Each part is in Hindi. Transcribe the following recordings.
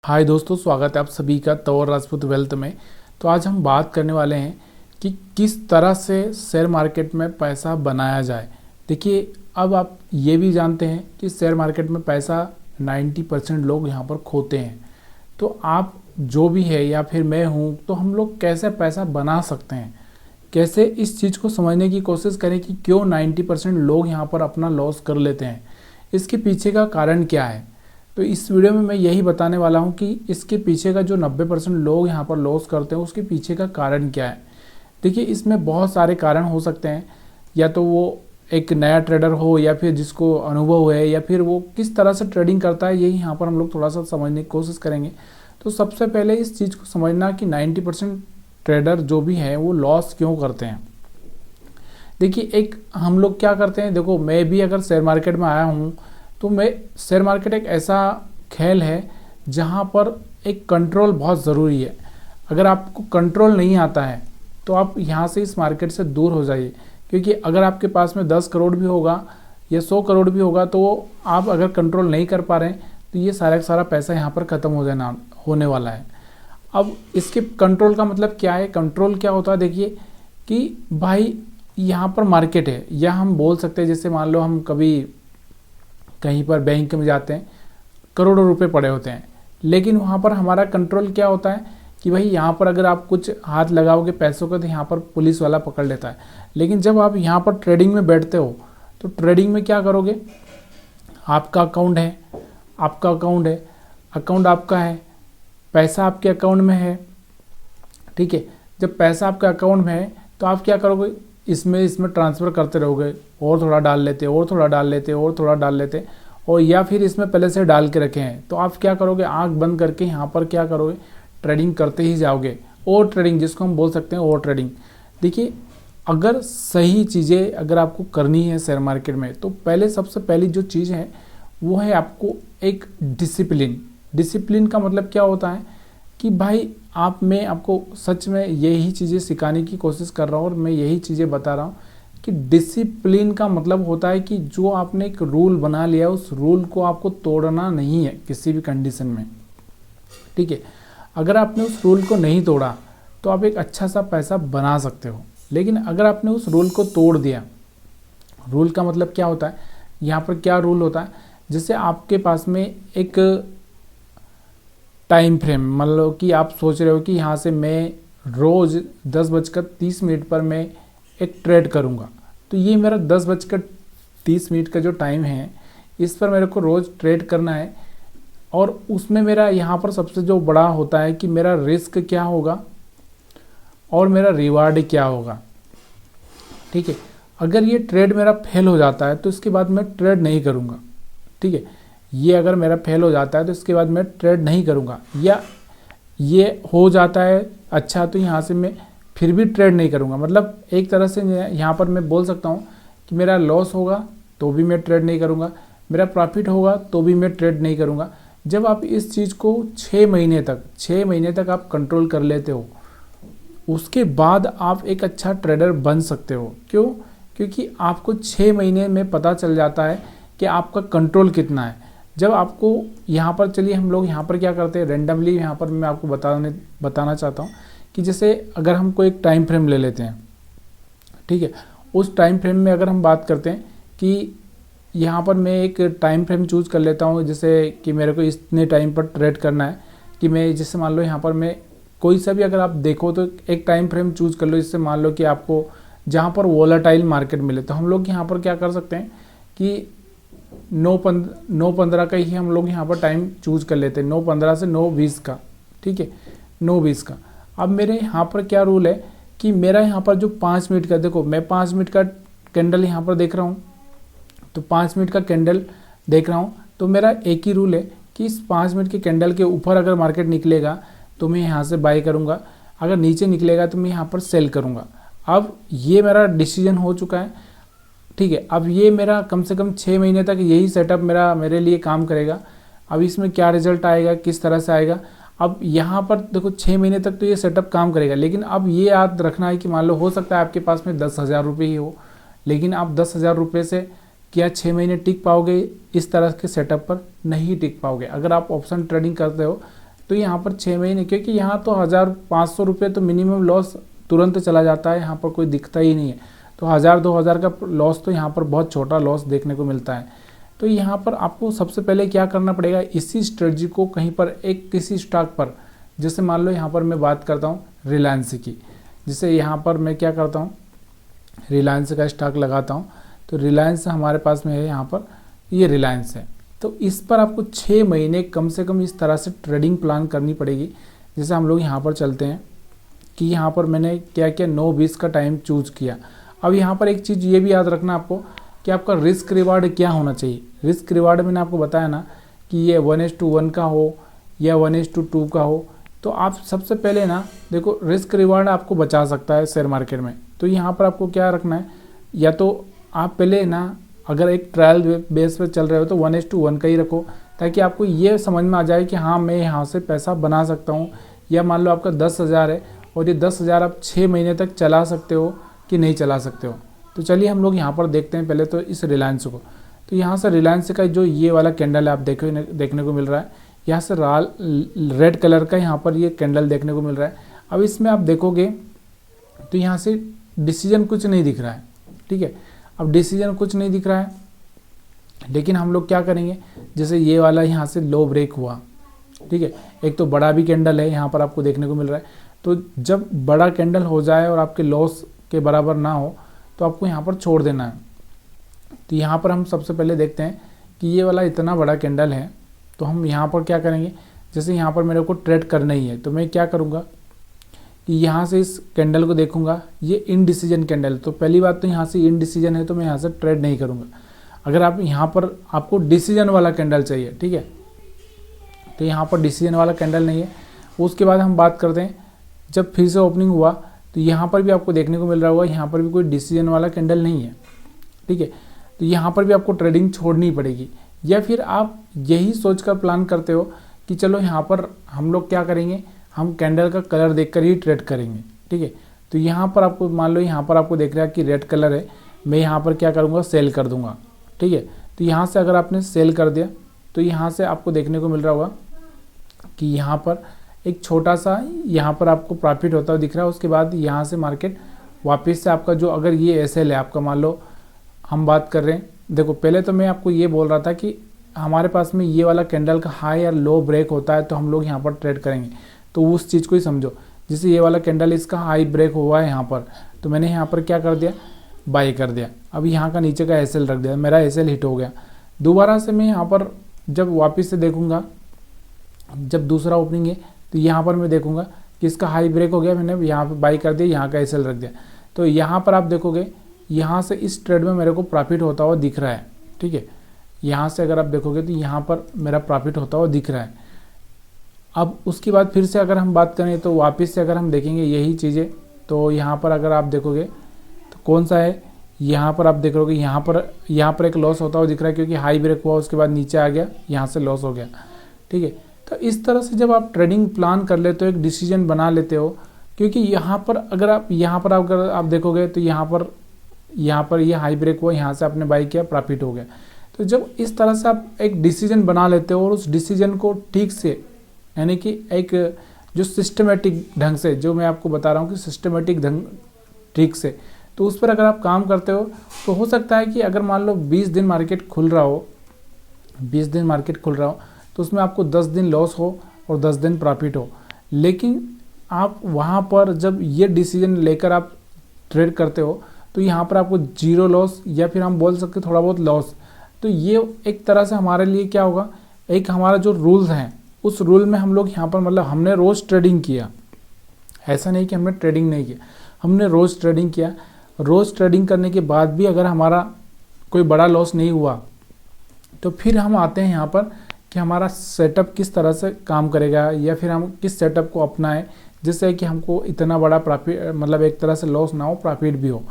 हाय दोस्तों, स्वागत है आप सभी का तौर राजपूत वेल्थ में। तो आज हम बात करने वाले हैं कि किस तरह से शेयर मार्केट में पैसा बनाया जाए। देखिए, अब आप ये भी जानते हैं कि शेयर मार्केट में पैसा 90% लोग यहाँ पर खोते हैं। तो आप जो भी है या फिर मैं हूँ, तो हम लोग कैसे पैसा बना सकते हैं, कैसे इस चीज़ को समझने की कोशिश करें कि क्यों 90% लोग यहाँ पर अपना लॉस कर लेते हैं, इसके पीछे का कारण क्या है। तो इस वीडियो में मैं यही बताने वाला हूँ कि इसके पीछे का जो 90% लोग यहाँ पर लॉस करते हैं उसके पीछे का कारण क्या है। देखिए, इसमें बहुत सारे कारण हो सकते हैं, या तो वो एक नया ट्रेडर हो या फिर जिसको अनुभव है, या फिर वो किस तरह से ट्रेडिंग करता है, यही यहाँ पर हम लोग थोड़ा सा समझने की कोशिश करेंगे। तो सबसे पहले इस चीज़ को समझना कि 90% ट्रेडर जो भी है वो लॉस क्यों करते हैं। देखिए, एक हम लोग क्या करते हैं, देखो मैं भी अगर शेयर मार्केट में आया हूँ, तो मैं शेयर मार्केट एक ऐसा खेल है जहाँ पर एक कंट्रोल बहुत ज़रूरी है। अगर आपको कंट्रोल नहीं आता है तो आप यहाँ से इस मार्केट से दूर हो जाइए, क्योंकि अगर आपके पास में 10 करोड़ भी होगा या 100 करोड़ भी होगा, तो आप अगर कंट्रोल नहीं कर पा रहे हैं तो ये सारा का सारा पैसा यहाँ पर ख़त्म हो जाना होने वाला है। अब इसके कंट्रोल का मतलब क्या है, कंट्रोल क्या होता है। देखिए कि भाई यहाँ पर मार्केट है, या हम बोल सकते हैं जैसे मान लो हम कभी कहीं पर बैंक में जाते हैं, करोड़ों रुपए पड़े होते हैं, लेकिन वहाँ पर हमारा कंट्रोल क्या होता है कि भाई यहाँ पर अगर आप कुछ हाथ लगाओगे पैसों का तो यहाँ पर पुलिस वाला पकड़ लेता है। लेकिन जब आप यहाँ पर ट्रेडिंग में बैठते हो तो ट्रेडिंग में क्या करोगे, आपका अकाउंट है, अकाउंट आपका है, पैसा आपके अकाउंट में है, ठीक है। जब पैसा आपके अकाउंट में है तो आप क्या करोगे, इसमें ट्रांसफ़र करते रहोगे, और थोड़ा डाल लेते, और थोड़ा डाल लेते, और थोड़ा डाल लेते, और या फिर इसमें पहले से डाल के रखे हैं। तो आप क्या करोगे, आंख बंद करके यहाँ पर क्या करोगे, ट्रेडिंग करते ही जाओगे। और ट्रेडिंग जिसको हम बोल सकते हैं और ट्रेडिंग। देखिए, अगर सही चीज़ें अगर आपको करनी है शेयर मार्केट में, तो पहले सबसे पहली जो चीज़ है वो है आपको एक डिसिप्लिन का मतलब क्या होता है कि भाई मैं आपको सच में यही चीज़ें सिखाने की कोशिश कर रहा हूँ और मैं यही चीज़ें बता रहा हूँ कि डिसिप्लिन का मतलब होता है कि जो आपने एक रूल बना लिया उस रूल को आपको तोड़ना नहीं है किसी भी कंडीशन में, ठीक है। अगर आपने उस रूल को नहीं तोड़ा तो आप एक अच्छा सा पैसा बना सकते हो। लेकिन अगर आपने उस रूल को तोड़ दिया, रूल का मतलब क्या होता है, यहाँ पर क्या रूल होता है, जैसे आपके पास में एक टाइम फ्रेम, मान लो कि आप सोच रहे हो कि यहाँ से मैं रोज़ 10:30 पर मैं एक ट्रेड करूँगा। तो ये मेरा 10:30 का जो टाइम है, इस पर मेरे को रोज़ ट्रेड करना है। और उसमें मेरा यहाँ पर सबसे जो बड़ा होता है कि मेरा रिस्क क्या होगा और मेरा रिवार्ड क्या होगा, ठीक है। अगर ये ट्रेड मेरा फेल हो जाता है तो इसके बाद मैं ट्रेड नहीं करूँगा, ठीक है। ये अगर मेरा फेल हो जाता है तो इसके बाद मैं ट्रेड नहीं करूँगा, या ये हो जाता है अच्छा तो यहाँ से मैं फिर भी ट्रेड नहीं करूँगा। मतलब एक तरह से यहाँ पर मैं बोल सकता हूँ कि मेरा लॉस होगा तो भी मैं ट्रेड नहीं करूँगा, मेरा प्रॉफिट होगा तो भी मैं ट्रेड नहीं करूँगा। जब आप इस चीज़ को 6 महीने तक आप कंट्रोल कर लेते हो, उसके बाद आप एक अच्छा ट्रेडर बन सकते हो। क्यों? क्योंकि आपको 6 महीने में पता चल जाता है कि आपका कंट्रोल कितना है। जब आपको यहाँ पर, चलिए हम लोग यहाँ पर क्या करते हैं, रेंडमली यहाँ पर मैं आपको बताना चाहता हूँ कि जैसे अगर हम कोई एक टाइम फ्रेम ले लेते हैं, ठीक है। उस टाइम फ्रेम में अगर हम बात करते हैं कि यहाँ पर मैं एक टाइम फ्रेम चूज़ कर लेता हूँ, जैसे कि मेरे को इतने टाइम पर ट्रेड करना है, कि मैं जैसे मान लो यहाँ पर मैं कोई सा भी अगर आप देखो तो एक टाइम फ्रेम चूज़ कर लो, जिससे मान लो कि आपको जहाँ पर वोलाटाइल मार्केट मिले। तो हम लोग यहाँ पर क्या कर सकते हैं कि 9:15 का ही हम लोग यहाँ पर टाइम चूज़ कर लेते हैं, 9:15 से 9:20 का, ठीक है, 9:20 का। अब मेरे यहाँ पर क्या रूल है कि मेरा यहाँ पर जो 5 मिनट का, देखो मैं 5 मिनट का कैंडल यहाँ पर देख रहा हूँ, तो 5 मिनट का कैंडल देख रहा हूँ, तो मेरा एक ही रूल है कि इस 5 मिनट के कैंडल के ऊपर अगर मार्केट निकलेगा तो मैं यहाँ से बाई करूँगा, अगर नीचे निकलेगा तो मैं यहाँ पर सेल करूँगा। अब ये मेरा डिसीजन हो चुका है, ठीक है। अब ये मेरा कम से कम 6 महीने तक यही सेटअप मेरे लिए काम करेगा। अब इसमें क्या रिजल्ट आएगा, किस तरह से आएगा, अब यहाँ पर देखो 6 महीने तक तो ये सेटअप काम करेगा। लेकिन अब ये याद रखना है कि मान लो हो सकता है आपके पास में 10,000 रुपये ही हो, लेकिन आप 10,000 रुपये से क्या 6 महीने टिक पाओगे, इस तरह के सेटअप पर नहीं टिक पाओगे। अगर आप ऑप्शन ट्रेडिंग करते हो तो यहाँ पर 6 महीने, क्योंकि यहाँ तो 1500 रुपये तो मिनिमम लॉस तुरंत चला जाता है, यहाँ पर कोई दिखता ही नहीं है। तो 1000-2000 का लॉस तो यहाँ पर बहुत छोटा लॉस देखने को मिलता है। तो यहाँ पर आपको सबसे पहले क्या करना पड़ेगा, इसी स्ट्रेटजी को कहीं पर एक किसी स्टॉक पर, जैसे मान लो यहाँ पर मैं बात करता हूँ रिलायंस की, जैसे यहाँ पर मैं क्या करता हूँ रिलायंस का स्टॉक लगाता हूँ। तो रिलायंस हमारे पास में है, यहाँ पर ये रिलायंस है। तो इस पर आपको 6 महीने कम से कम इस तरह से ट्रेडिंग प्लान करनी पड़ेगी। जैसे हम लोग यहाँ पर चलते हैं कि यहाँ पर मैंने क्या किया, 9-20 का टाइम चूज किया। अब यहाँ पर एक चीज़ ये भी याद रखना आपको कि आपका रिस्क रिवार्ड क्या होना चाहिए। रिस्क रिवार्ड मैंने आपको बताया ना कि ये 1:1 का हो या 1:2 का हो। तो आप सबसे पहले ना देखो, रिस्क रिवार्ड आपको बचा सकता है शेयर मार्केट में। तो यहाँ पर आपको क्या रखना है, या तो आप पहले ना अगर एक ट्रायल बेस पे चल रहे हो तो 1:1 का ही रखो, ताकि आपको ये समझ में आ जाए कि हाँ मैं यहाँ से पैसा बना सकता हूँ। या मान लो आपका 10,000 है और ये 10,000 आप 6 महीने तक चला सकते हो कि नहीं चला सकते हो। तो चलिए हम लोग यहाँ पर देखते हैं पहले तो इस रिलायंस को। तो यहाँ से रिलायंस का जो ये वाला कैंडल है आप देखने को मिल रहा है, यहाँ से रेड कलर का यहाँ पर ये कैंडल देखने को मिल रहा है। अब इसमें आप देखोगे तो यहाँ से डिसीजन कुछ नहीं दिख रहा है, ठीक है। अब डिसीजन कुछ नहीं दिख रहा है, लेकिन हम लोग क्या करेंगे, जैसे ये वाला यहाँ से लो ब्रेक हुआ, ठीक है, एक तो बड़ा भी कैंडल है यहाँ पर आपको देखने को मिल रहा है। तो जब बड़ा कैंडल हो जाए और आपके लॉस के बराबर ना हो तो आपको यहाँ पर छोड़ देना है। तो यहाँ पर हम सबसे पहले देखते हैं कि ये वाला इतना बड़ा कैंडल है, तो हम यहाँ पर क्या करेंगे, जैसे यहाँ पर मेरे को ट्रेड करना ही है तो मैं क्या करूँगा कि यहाँ से इस कैंडल को देखूंगा, ये इनडिसीजन कैंडल। तो पहली बात तो यहाँ से इनडिसीजन है तो मैं यहाँ से ट्रेड नहीं करूँगा। अगर आप यहाँ पर आपको डिसीजन वाला कैंडल चाहिए, ठीक है, तो यहाँ पर डिसीजन वाला कैंडल नहीं है। उसके बाद हम बात करते हैं जब फिर से ओपनिंग हुआ तो यहाँ पर भी आपको देखने को मिल रहा होगा, यहाँ पर भी कोई डिसीजन वाला कैंडल नहीं है, ठीक है। तो यहाँ पर भी आपको ट्रेडिंग छोड़नी पड़ेगी, या फिर आप यही सोच कर प्लान करते हो कि चलो यहाँ पर हम लोग क्या करेंगे, हम कैंडल का कलर देखकर ही ट्रेड करेंगे, ठीक है। तो यहाँ पर आपको मान लो यहाँ पर आपको देख रहा है कि रेड कलर है, मैं यहाँ पर क्या करूँगा, सेल कर दूंगा, ठीक है। तो यहाँ से अगर आपने सेल कर दिया तो यहाँ से आपको देखने को मिल रहा होगा कि यहाँ पर एक छोटा सा यहाँ पर आपको प्रॉफिट होता हुआ दिख रहा है। उसके बाद यहाँ से मार्केट वापस से आपका जो, अगर ये एसएल है आपका, मान लो हम बात कर रहे हैं, देखो पहले तो मैं आपको ये बोल रहा था कि हमारे पास में ये वाला कैंडल का हाई या लो ब्रेक होता है तो हम लोग यहाँ पर ट्रेड करेंगे। तो उस चीज़ को ही समझो, जैसे ये वाला कैंडल इसका हाई ब्रेक हुआ है यहाँ पर, तो मैंने यहाँ पर क्या कर दिया, बाई कर दिया। अब यहाँ का नीचे का एसएल रख दिया, मेरा एसएल हिट हो गया। दोबारा से मैं यहाँ पर जब वापस से देखूंगा, जब दूसरा ओपनिंग है तो यहाँ पर मैं देखूंगा कि इसका हाई ब्रेक हो गया, मैंने यहाँ पर बाई कर दिया, यहाँ का एसएल रख दिया। तो यहाँ पर आप देखोगे यहाँ से इस ट्रेड में मेरे को प्रॉफिट होता हुआ दिख रहा है, ठीक है। यहाँ से अगर आप देखोगे तो यहाँ पर मेरा प्रॉफिट होता हुआ दिख रहा है। अब उसके बाद फिर से अगर हम बात करें तो वापस से अगर हम देखेंगे यही चीज़ें, तो यहाँ पर अगर आप देखोगे तो कौन सा है, यहाँ पर आप देखोगे यहाँ पर एक लॉस होता हुआ दिख रहा है, क्योंकि हाई ब्रेक हुआ उसके बाद नीचे आ गया, यहाँ से लॉस हो गया, ठीक है। तो इस तरह से जब आप ट्रेडिंग प्लान कर लेते हो, एक डिसीजन बना लेते हो, क्योंकि यहाँ पर अगर आप देखोगे तो यहाँ पर ये हाई ब्रेक हुआ, यहाँ से आपने बाई किया, प्रॉफिट हो गया। तो जब इस तरह से आप एक डिसीजन बना लेते हो और उस डिसीजन को ठीक से, यानी कि एक जो सिस्टमेटिक ढंग से, जो मैं आपको बता रहा हूँ कि सिस्टमेटिक ढंग ठीक से, तो उस पर अगर आप काम करते हो तो हो सकता है कि अगर मान लो 20 दिन मार्केट खुल रहा हो, 20 दिन मार्केट खुल रहा हो तो उसमें आपको 10 दिन लॉस हो और 10 दिन प्रॉफिट हो। लेकिन आप वहाँ पर जब ये डिसीजन लेकर आप ट्रेड करते हो तो यहाँ पर आपको 0 लॉस, या फिर हम बोल सकते थोड़ा बहुत लॉस। तो ये एक तरह से हमारे लिए क्या होगा, एक हमारा जो रूल्स हैं उस रूल में हम लोग यहाँ पर, मतलब हमने रोज़ ट्रेडिंग किया, ऐसा नहीं कि हमने ट्रेडिंग नहीं किया, हमने रोज़ ट्रेडिंग किया। रोज़ ट्रेडिंग करने के बाद भी अगर हमारा कोई बड़ा लॉस नहीं हुआ तो फिर हम आते हैं यहाँ पर कि हमारा सेटअप किस तरह से काम करेगा, या फिर हम किस सेटअप को अपनाएं जिससे कि हमको इतना बड़ा प्रॉफिट, मतलब एक तरह से लॉस ना हो, प्रॉफिट भी हो।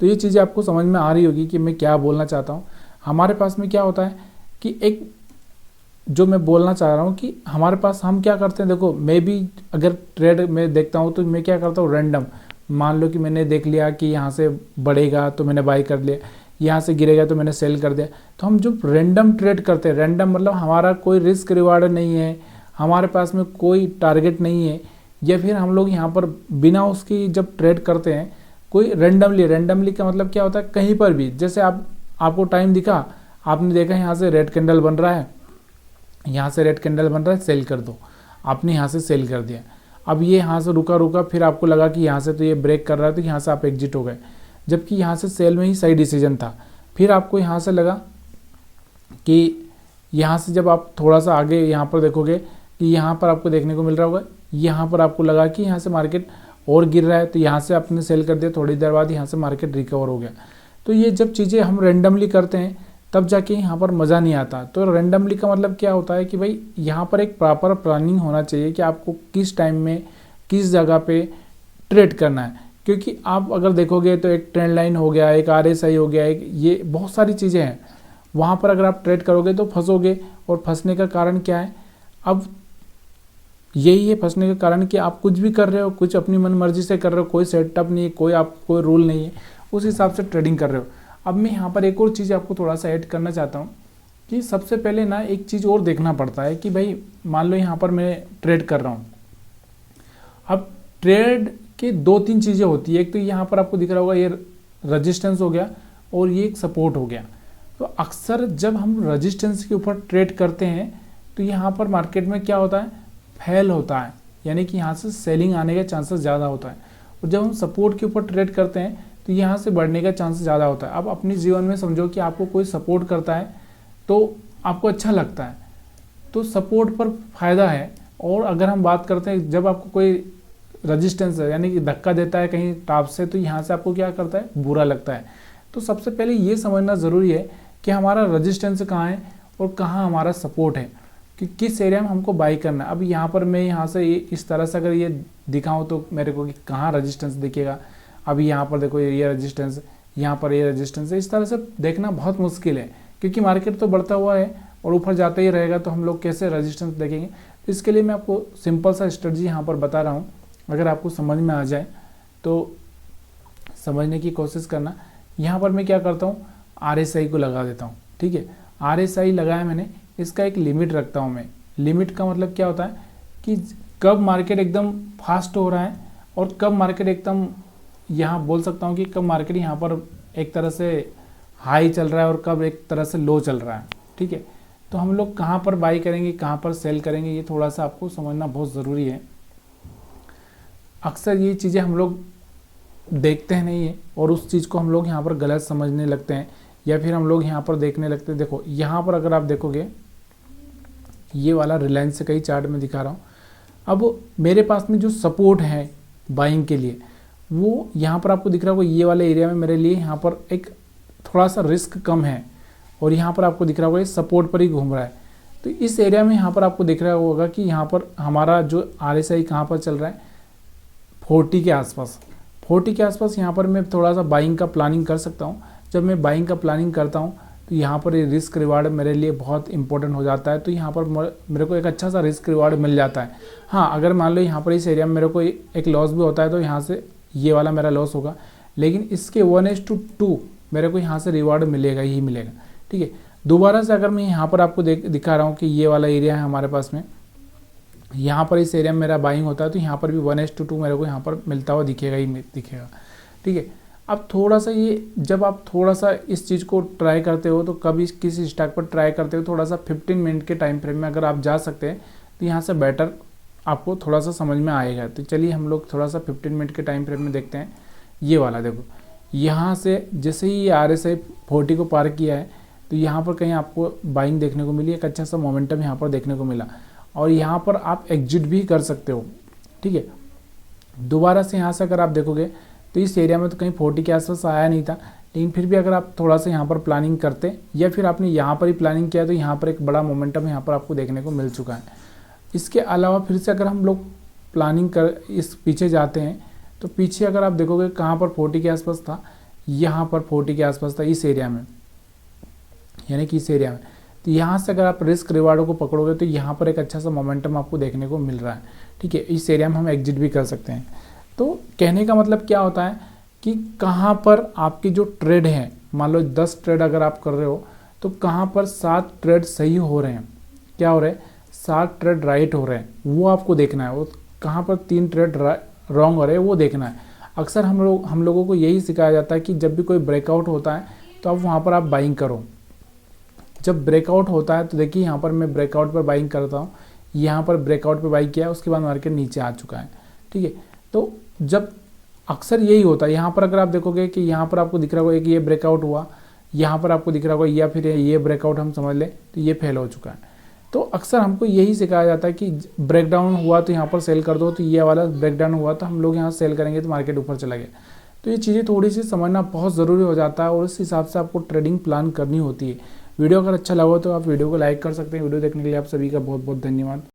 तो ये चीज़ें आपको समझ में आ रही होगी कि मैं क्या बोलना चाहता हूँ। हमारे पास में क्या होता है कि एक जो मैं बोलना चाह रहा हूँ कि हमारे पास हम क्या करते हैं, देखो मैं भी अगर ट्रेड में देखता हूँ तो मैं क्या करता हूँ, रैंडम, मान लो कि मैंने देख लिया कि यहाँ से बढ़ेगा तो मैंने बाई कर लिया, यहाँ से गिरेगा तो मैंने सेल कर दिया। तो हम जो रैंडम ट्रेड करते हैं, रैंडम मतलब हमारा कोई रिस्क रिवार्ड नहीं है, हमारे पास में कोई टारगेट नहीं है, या फिर हम लोग यहाँ पर बिना उसकी जब ट्रेड करते हैं कोई रेंडमली का मतलब क्या होता है, कहीं पर भी, जैसे आपको टाइम दिखा, आपने देखा यहाँ से रेड कैंडल बन रहा है, यहाँ से रेड कैंडल बन रहा है, सेल कर दो, आपने यहाँ से सेल कर दिया। अब ये यहाँ से रुका, फिर आपको लगा कि यहाँ से तो ये ब्रेक कर रहा है, तो यहाँ से आप एग्जिट हो गए, जबकि यहाँ से सेल में ही सही डिसीजन था। फिर आपको यहाँ से लगा कि यहाँ से जब आप थोड़ा सा आगे यहाँ पर देखोगे कि यहाँ पर आपको देखने को मिल रहा होगा, यहाँ पर आपको लगा कि यहाँ से मार्केट और गिर रहा है, तो यहाँ से आपने सेल कर दिया, थोड़ी देर बाद यहाँ से मार्केट रिकवर हो गया। तो ये जब चीज़ें हम रेंडमली करते हैं तब जाके यहाँ पर मज़ा नहीं आता। तो रेंडमली का मतलब क्या होता है कि भाई यहाँ पर एक प्रॉपर प्लानिंग होना चाहिए कि आपको किस टाइम में किस जगह पे ट्रेड करना है, क्योंकि आप अगर देखोगे तो एक ट्रेंड लाइन हो गया, एक RSI हो गया, एक ये बहुत सारी चीज़ें हैं, वहाँ पर अगर आप ट्रेड करोगे तो फंसोगे। और फंसने का कारण क्या है, अब यही है फंसने का कारण कि आप कुछ भी कर रहे हो, कुछ अपनी मन मर्जी से कर रहे हो, कोई सेटअप नहीं है, कोई रूल नहीं है, उस हिसाब से ट्रेडिंग कर रहे हो। अब मैं यहाँ पर एक और चीज़ आपको थोड़ा सा ऐड करना चाहता हूँ कि सबसे पहले ना एक चीज़ और देखना पड़ता है कि भाई मान लो यहाँ पर मैं ट्रेड कर रहा हूँ। अब ट्रेड के 2-3 चीज़ें होती है, एक तो यहाँ पर आपको दिख रहा होगा ये रजिस्टेंस हो गया और ये एक सपोर्ट हो गया। तो अक्सर जब हम रजिस्टेंस के ऊपर ट्रेड करते हैं तो यहाँ पर मार्केट में क्या होता है, फेल होता है, यानी कि यहाँ से सेलिंग आने के चांसेस ज़्यादा होता है। और जब हम सपोर्ट के ऊपर ट्रेड करते हैं तो यहाँ से बढ़ने का चांस ज़्यादा होता है। अब अपने जीवन में समझो कि आपको कोई सपोर्ट करता है तो आपको अच्छा लगता है, तो सपोर्ट पर फायदा है। और अगर हम बात करते हैं जब आपको कोई रजिस्टेंस है यानी कि धक्का देता है कहीं टॉप से, तो यहाँ से आपको क्या करता है, बुरा लगता है। तो सबसे पहले ये समझना ज़रूरी है कि हमारा रजिस्टेंस कहाँ है और कहाँ हमारा सपोर्ट है, कि किस एरिया में हमको बाई करना है। अब यहाँ पर मैं यहाँ से इस तरह से अगर ये दिखाऊँ तो मेरे को कि कहाँ रजिस्टेंस दिखेगा। अभी यहाँ पर देखो ये रजिस्टेंस, यहाँ पर ये रजिस्टेंस है, इस तरह से देखना बहुत मुश्किल है, क्योंकि मार्केट तो बढ़ता हुआ है और ऊपर जाते ही रहेगा, तो हम लोग कैसे रजिस्टेंस देखेंगे। तो इसके लिए मैं आपको सिंपल सा स्ट्रेटजी यहाँ पर बता रहा हूँ, अगर आपको समझ में आ जाए तो समझने की कोशिश करना। यहाँ पर मैं क्या करता हूँ, RSI को लगा देता हूँ, ठीक है। RSI लगाया मैंने, इसका एक लिमिट रखता हूँ मैं। लिमिट का मतलब क्या होता है कि कब मार्केट एकदम फास्ट हो रहा है और कब मार्केट एकदम, यहाँ बोल सकता हूँ कि कब मार्केट यहाँ पर एक तरह से हाई चल रहा है और कब एक तरह से लो चल रहा है, ठीक है। तो हम लोग कहाँ पर बाई करेंगे, कहाँ पर सेल करेंगे, ये थोड़ा सा आपको समझना बहुत ज़रूरी है। अक्सर ये चीज़ें हम लोग देखते हैं नहीं है और उस चीज़ को हम लोग यहाँ पर गलत समझने लगते हैं, या फिर हम लोग यहाँ पर देखने लगते हैं। देखो यहाँ पर अगर आप देखोगे, ये वाला रिलायंस से कई चार्ट में दिखा रहा हूँ। अब मेरे पास में जो सपोर्ट है बाइंग के लिए, वो यहाँ पर आपको दिख रहा होगा, ये वाले एरिया में मेरे लिए यहाँ पर एक थोड़ा सा रिस्क कम है, और यहाँ पर आपको दिख रहा होगा ये सपोर्ट पर ही घूम रहा है। तो इस एरिया में यहाँ पर आपको दिख रहा होगा कि यहाँ पर हमारा जो RSI कहाँ पर चल रहा है, 40 के आसपास। 40 के आसपास यहाँ पर मैं थोड़ा सा बाइंग का प्लानिंग कर सकता हूँ। जब मैं बाइंग का प्लानिंग करता हूँ तो यहाँ पर ये रिस्क रिवार्ड मेरे लिए बहुत इंपॉर्टेंट हो जाता है। तो यहाँ पर मेरे को एक अच्छा सा रिस्क रिवार्ड मिल जाता है। हाँ, अगर मान लो यहाँ पर इस एरिया में मेरे को एक लॉस भी होता है तो यहाँ से ये वाला मेरा लॉस होगा, लेकिन इसके 1:2 मेरे को यहाँ से रिवार्ड मिलेगा ही मिलेगा, ठीक है। दोबारा से अगर मैं यहाँ पर आपको दिखा रहा हूँ कि ये वाला एरिया है हमारे पास में, यहाँ पर इस एरिया में मेरा बाइंग होता है, तो यहाँ पर भी 1:2 मेरे को यहाँ पर मिलता हुआ दिखेगा ही दिखेगा, ठीक है। अब थोड़ा सा ये, जब आप थोड़ा सा इस चीज़ को ट्राई करते हो, तो कभी किसी स्टॉक पर ट्राई करते हो, थोड़ा सा 15 मिनट के टाइम फ्रेम में अगर आप जा सकते हैं तो यहाँ से बेटर आपको थोड़ा सा समझ में आएगा। तो चलिए हम लोग थोड़ा सा 15 मिनट के टाइम फ्रेम में देखते हैं। ये वाला देखो, यहाँ से जैसे ही RSI 40 को पार किया है तो यहाँ पर कहीं आपको बाइंग देखने को मिली, एक अच्छा सा मोमेंटम यहाँ पर देखने को मिला, और यहाँ पर आप एग्जिट भी कर सकते हो, ठीक है। दोबारा से यहाँ से अगर आप देखोगे तो इस एरिया में तो कहीं 40 के आसपास आया नहीं था, लेकिन फिर भी अगर आप थोड़ा सा यहाँ पर प्लानिंग करते, या फिर आपने यहाँ पर ही प्लानिंग किया, तो यहाँ पर एक बड़ा मोमेंटम यहाँ पर आपको देखने को मिल चुका है। इसके अलावा फिर से अगर हम लोग प्लानिंग कर इस पीछे जाते हैं तो पीछे अगर आप देखोगे कहाँ पर 40 के आसपास था, यहाँ पर 40 के आसपास था इस एरिया में, यानी कि इस एरिया में। तो यहाँ से अगर आप रिस्क रिवार्डों को पकड़ोगे तो यहाँ पर एक अच्छा सा मोमेंटम आपको देखने को मिल रहा है, ठीक है। इस एरिया में हम एग्जिट भी कर सकते हैं। तो कहने का मतलब क्या होता है कि कहाँ पर आपकी जो ट्रेड है, मान लो 10 ट्रेड अगर आप कर रहे हो तो कहाँ पर 7 ट्रेड सही हो रहे हैं। क्या हो रहे हैं? 7 ट्रेड राइट हो रहे हैं वो आपको देखना है, वो कहाँ पर 3 ट्रेड रॉन्ग हो रहे हैं वो देखना है। अक्सर हम लोगों को यही सिखाया जाता है कि जब भी कोई ब्रेकआउट होता है तो आप वहाँ पर आप बाइंग करो। जब ब्रेकआउट होता है तो देखिए यहाँ पर मैं ब्रेकआउट पर बाइंग करता हूँ, यहाँ पर ब्रेकआउट पर बाइंग किया, उसके बाद मार्केट नीचे आ चुका है। ठीक है, तो जब अक्सर यही होता है, यहाँ पर अगर आप देखोगे कि यहाँ पर आपको दिख रहा होगा कि ये ब्रेकआउट हुआ, यहाँ पर आपको दिख रहा होगा या फिर ये ब्रेकआउट हम समझ लें तो ये फेल हो चुका है। तो अक्सर हमको यही सिखाया जाता है कि ब्रेकडाउन हुआ तो यहाँ पर सेल कर दो, तो ये वाला ब्रेकडाउन हुआ तो हम लोग यहाँ सेल करेंगे तो मार्केट ऊपर चला गया। तो ये चीज़ें थोड़ी सी समझना बहुत ज़रूरी हो जाता है और उस हिसाब से आपको ट्रेडिंग प्लान करनी होती है। वीडियो अगर अच्छा लगा तो आप वीडियो को लाइक कर सकते हैं। वीडियो देखने के लिए आप सभी का बहुत बहुत धन्यवाद।